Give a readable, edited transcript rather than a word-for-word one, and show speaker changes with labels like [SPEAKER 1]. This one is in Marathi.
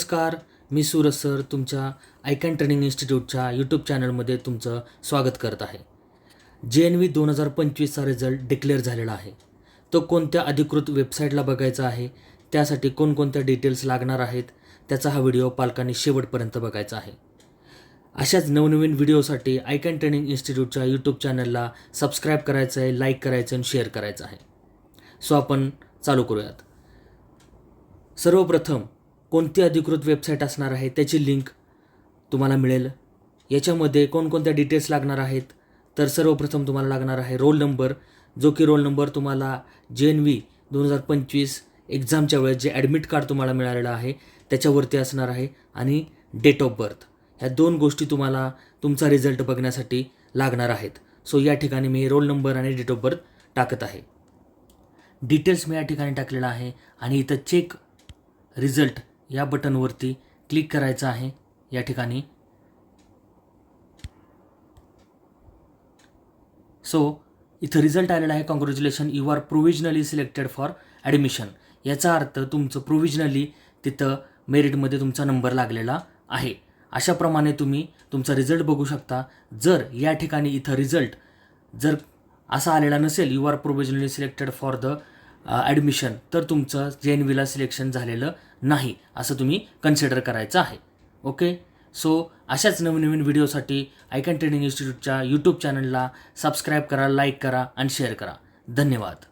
[SPEAKER 1] नमस्कार, मी सूरज सर तुमच्या आयकॅन ट्रेनिंग इन्स्टिट्यूटच्या यूट्यूब चॅनलमध्ये तुमचं स्वागत करत आहे. JNV 2025चा रिझल्ट डिक्लेअर झालेला आहे. तो कोणत्या अधिकृत वेबसाईटला बघायचा आहे, त्यासाठी कोणकोणत्या डिटेल्स लागणार आहेत, त्याचा हा व्हिडिओ पालकांनी शेवटपर्यंत बघायचा आहे. अशाच नवनवीन व्हिडिओसाठी आयकॅन ट्रेनिंग इन्स्टिट्यूटच्या यूट्यूब चॅनलला सबस्क्राईब करायचं आहे, लाईक करायचं आणि शेअर करायचं आहे. सो आपण चालू करूयात. सर्वप्रथम कोणती अधिकृत वेबसाईट असणार आहे त्याची लिंक तुम्हाला मिळेल. याच्यामध्ये कोणकोणत्या डिटेल्स लागणार आहेत, तर सर्वप्रथम तुम्हाला लागणार आहे रोल नंबर, जो की रोल नंबर तुम्हाला JNV 2025 एक्झामच्या वेळेस जे ॲडमिट कार्ड तुम्हाला मिळालेलं आहे त्याच्यावरती असणार आहे, आणि डेट ऑफ बर्थ. ह्या दोन गोष्टी तुम्हाला तुमचा रिझल्ट बघण्यासाठी लागणार आहेत. सो या ठिकाणी मी रोल नंबर आणि डेट ऑफ बर्थ टाकत आहे. डिटेल्स मी या ठिकाणी टाकलेला आहे आणि इथं चेक रिझल्ट या बटनवरती क्लिक करायचं आहे. या ठिकाणी इथं रिझल्ट आलेला आहे, congratulation you are provisionally selected for admission. याचा अर्थ तुमचं प्रोव्हिजनली तिथं मेरिटमध्ये तुमचा नंबर लागलेला आहे. अशाप्रमाणे तुम्ही तुमचा रिझल्ट बघू शकता. जर या ठिकाणी इथं रिझल्ट जर असा आलेला नसेल, you are provisionally selected for the admission, तर तुमचं JNVला सिलेक्शन झालेलं नाही असं तुम्ही कन्सिडर करायचं आहे. ओके. सो अशाच नवीन व्हिडिओसाठी आयकॅन ट्रेनिंग इन्स्टिट्यूटच्या यूट्यूब चॅनलला सबस्क्राईब करा, लाईक करा आणि शेअर करा. धन्यवाद.